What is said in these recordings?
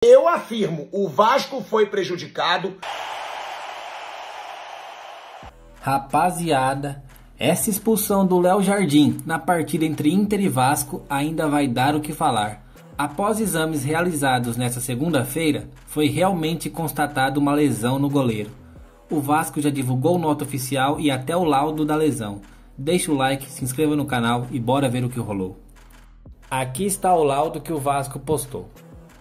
Eu afirmo, o Vasco foi prejudicado. Rapaziada, essa expulsão do Léo Jardim na partida entre Inter e Vasco ainda vai dar o que falar. Após exames realizados nesta segunda-feira, foi realmente constatada uma lesão no goleiro. O Vasco já divulgou nota oficial e até o laudo da lesão. Deixa o like, se inscreva no canal e bora ver o que rolou. Aqui está o laudo que o Vasco postou.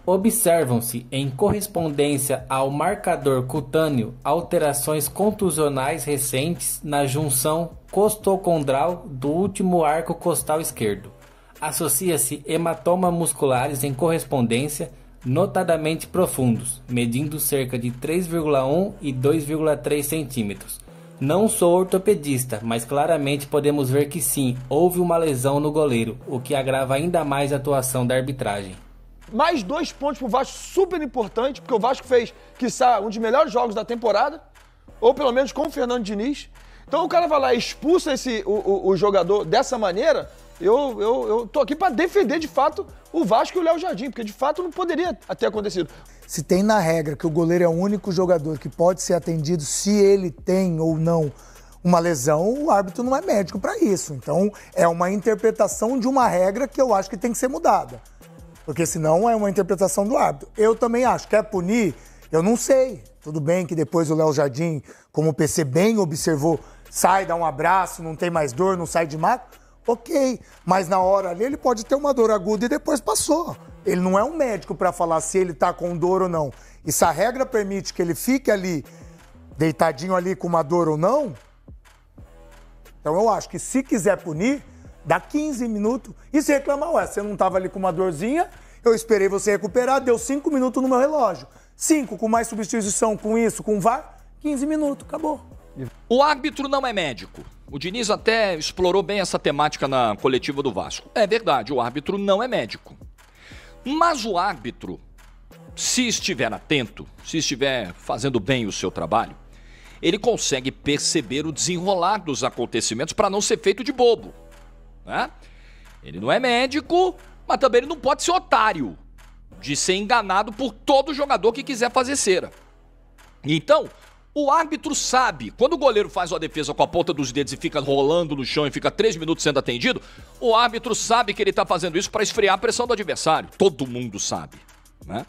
Observam-se, em correspondência ao marcador cutâneo, alterações contusionais recentes na junção costocondral do último arco costal esquerdo. Associa-se hematoma musculares em correspondência, notadamente profundos, medindo cerca de 3,1 e 2,3 centímetros. Não sou ortopedista, mas claramente podemos ver que sim, houve uma lesão no goleiro, o que agrava ainda mais a atuação da arbitragem. Mais 2 pontos pro Vasco, super importante, porque o Vasco fez, quiçá, um dos melhores jogos da temporada, ou pelo menos com o Fernando Diniz. Então o cara vai lá e expulsa o jogador dessa maneira. Eu tô aqui para defender de fato o Vasco e o Léo Jardim, porque de fato não poderia ter acontecido. Se tem na regra que o goleiro é o único jogador que pode ser atendido se ele tem ou não uma lesão, o árbitro não é médico para isso. Então é uma interpretação de uma regra que eu acho que tem que ser mudada. Porque senão é uma interpretação do árbitro. Eu também acho. Quer punir? Eu não sei. Tudo bem que depois o Léo Jardim, como o PC bem observou, sai, dá um abraço, não tem mais dor, não sai de maco. Ok. Mas na hora ali ele pode ter uma dor aguda e depois passou. Ele não é um médico para falar se ele tá com dor ou não. E se a regra permite que ele fique ali, deitadinho ali com uma dor ou não, então eu acho que se quiser punir, dá 15 minutos. E se reclamar, ué, você não tava ali com uma dorzinha, eu esperei você recuperar, deu 5 minutos no meu relógio. 5, com mais substituição, com isso, com VAR, 15 minutos, acabou. O árbitro não é médico. O Diniz até explorou bem essa temática na coletiva do Vasco. É verdade, o árbitro não é médico. Mas o árbitro, se estiver atento, se estiver fazendo bem o seu trabalho, ele consegue perceber o desenrolar dos acontecimentos para não ser feito de bobo. Né? Ele não é médico, mas também ele não pode ser otário de ser enganado por todo jogador que quiser fazer cera. Então, o árbitro sabe, quando o goleiro faz uma defesa com a ponta dos dedos e fica rolando no chão e fica 3 minutos sendo atendido, o árbitro sabe que ele está fazendo isso para esfriar a pressão do adversário. Todo mundo sabe. Né?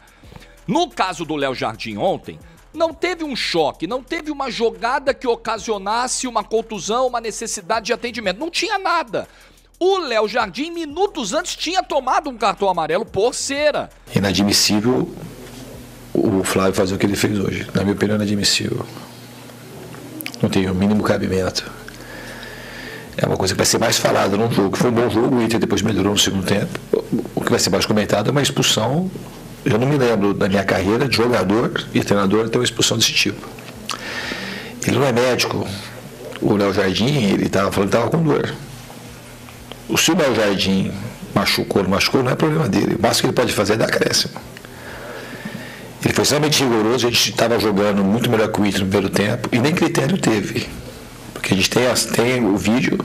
No caso do Léo Jardim ontem, não teve um choque, não teve uma jogada que ocasionasse uma contusão, uma necessidade de atendimento. Não tinha nada. O Léo Jardim, minutos antes, tinha tomado um cartão amarelo por cera. Inadmissível o Flávio fazer o que ele fez hoje. Na minha opinião, inadmissível. Não tem o mínimo cabimento. É uma coisa que vai ser mais falada num jogo. Foi um bom jogo, o Inter depois melhorou no segundo tempo. O que vai ser mais comentado é uma expulsão. Eu não me lembro da minha carreira de jogador e treinador ter uma expulsão desse tipo. Ele não é médico. O Léo Jardim, ele estava falando que estava com dor. Se o Léo Jardim machucou, não é problema dele. O máximo que ele pode fazer é dar acréscimo. Ele foi extremamente rigoroso, a gente estava jogando muito melhor que o Inter no primeiro tempo e nem critério teve. Porque a gente tem o vídeo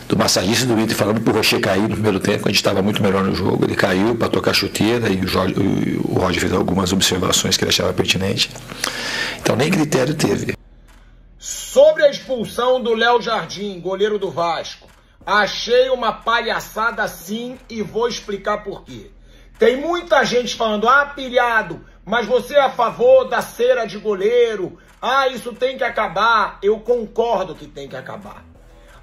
do massagista do Inter falando para o Rocher cair no primeiro tempo, a gente estava muito melhor no jogo. Ele caiu para tocar chuteira e o Roger fez algumas observações que ele achava pertinente. Então nem critério teve. Sobre a expulsão do Léo Jardim, goleiro do Vasco, achei uma palhaçada sim e vou explicar por quê. Tem muita gente falando, pilhado, mas você é a favor da cera de goleiro, isso tem que acabar. Eu concordo que tem que acabar.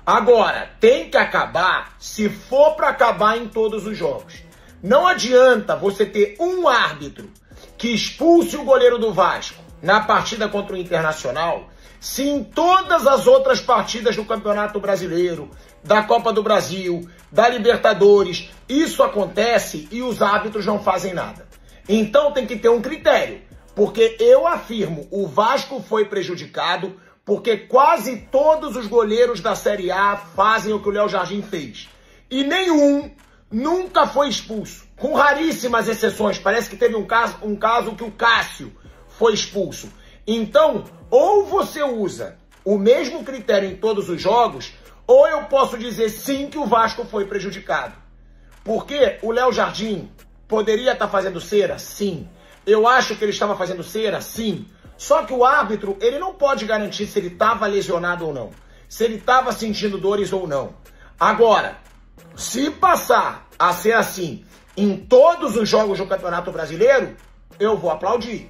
Agora, tem que acabar se for para acabar em todos os jogos. Não adianta você ter um árbitro que expulse o goleiro do Vasco na partida contra o Internacional, se em todas as outras partidas do Campeonato Brasileiro, da Copa do Brasil, da Libertadores, isso acontece e os árbitros não fazem nada. Então tem que ter um critério, porque eu afirmo, o Vasco foi prejudicado porque quase todos os goleiros da Série A fazem o que o Léo Jardim fez. E nenhum nunca foi expulso, com raríssimas exceções. Parece que teve um caso que o Cássio foi expulso. Então, ou você usa o mesmo critério em todos os jogos, ou eu posso dizer sim que o Vasco foi prejudicado. Porque o Léo Jardim poderia estar fazendo cera? Sim. Eu acho que ele estava fazendo cera, sim. Só que o árbitro, ele não pode garantir se ele estava lesionado ou não. Se ele estava sentindo dores ou não. Agora, se passar a ser assim em todos os jogos do Campeonato Brasileiro, eu vou aplaudir.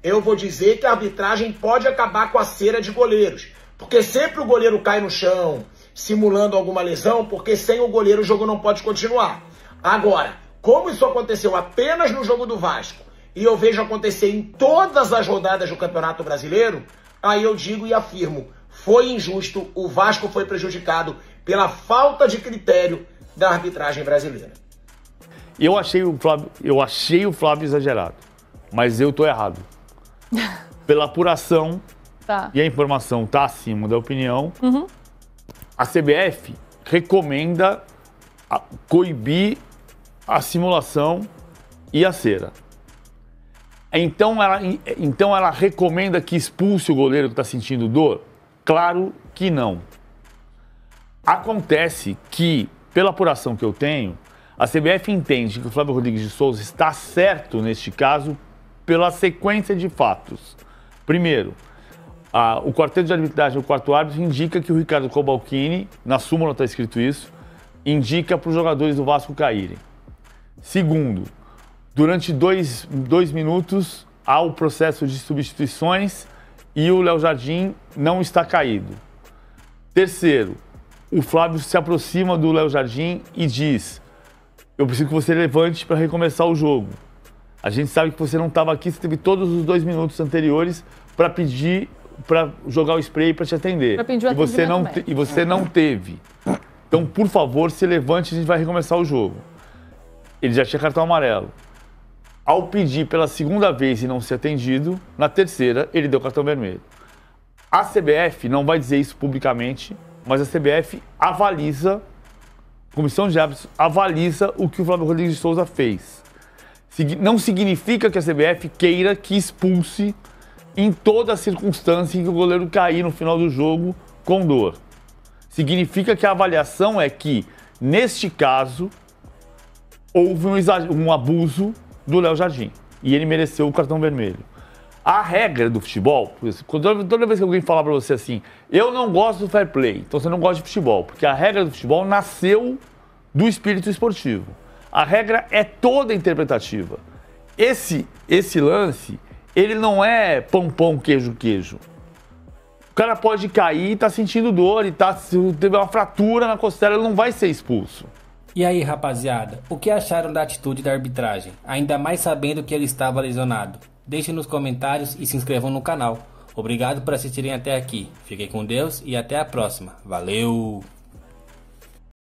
Eu vou dizer que a arbitragem pode acabar com a cera de goleiros. Porque sempre o goleiro cai no chão, simulando alguma lesão, porque sem o goleiro o jogo não pode continuar. Agora, como isso aconteceu apenas no jogo do Vasco, e eu vejo acontecer em todas as rodadas do Campeonato Brasileiro, aí eu digo e afirmo, foi injusto, o Vasco foi prejudicado pela falta de critério da arbitragem brasileira. Eu achei o Flávio exagerado, mas eu tô errado. Pela apuração e a informação tá acima da opinião, a CBF recomenda coibir a simulação e a cera. Então ela recomenda que expulse o goleiro que está sentindo dor? Claro que não. Acontece que, pela apuração que eu tenho, a CBF entende que o Flávio Rodrigues de Souza está certo neste caso pela sequência de fatos. Primeiro, o quarteto de arbitragem, o quarto árbitro, indica que o Ricardo Cobalcini, na súmula está escrito isso, indica para os jogadores do Vasco caírem. Segundo, durante dois minutos há o processo de substituições e o Léo Jardim não está caído. Terceiro, o Flávio se aproxima do Léo Jardim e diz: eu preciso que você levante para recomeçar o jogo. A gente sabe que você não estava aqui, você teve todos os 2 minutos anteriores para pedir, para jogar o spray para te atender. E você não teve. Então, por favor, se levante, a gente vai recomeçar o jogo. Ele já tinha cartão amarelo. Ao pedir pela segunda vez e não ser atendido, na terceira ele deu cartão vermelho. A CBF não vai dizer isso publicamente, mas a CBF avaliza, a Comissão de Árbitros avaliza o que o Flávio Rodrigues de Souza fez. Não significa que a CBF queira que expulse em toda a circunstância em que o goleiro cair no final do jogo com dor. Significa que a avaliação é que, neste caso, houve um abuso do Léo Jardim e ele mereceu o cartão vermelho. A regra do futebol, toda vez que alguém falar para você assim, eu não gosto do fair play, então você não gosta de futebol, porque a regra do futebol nasceu do espírito esportivo. A regra é toda interpretativa. Esse lance, ele não é pão, queijo. O cara pode cair, tá sentindo dor e teve uma fratura na costela, ele não vai ser expulso. E aí, rapaziada, o que acharam da atitude da arbitragem? Ainda mais sabendo que ele estava lesionado. Deixem nos comentários e se inscrevam no canal. Obrigado por assistirem até aqui. Fiquem com Deus e até a próxima. Valeu!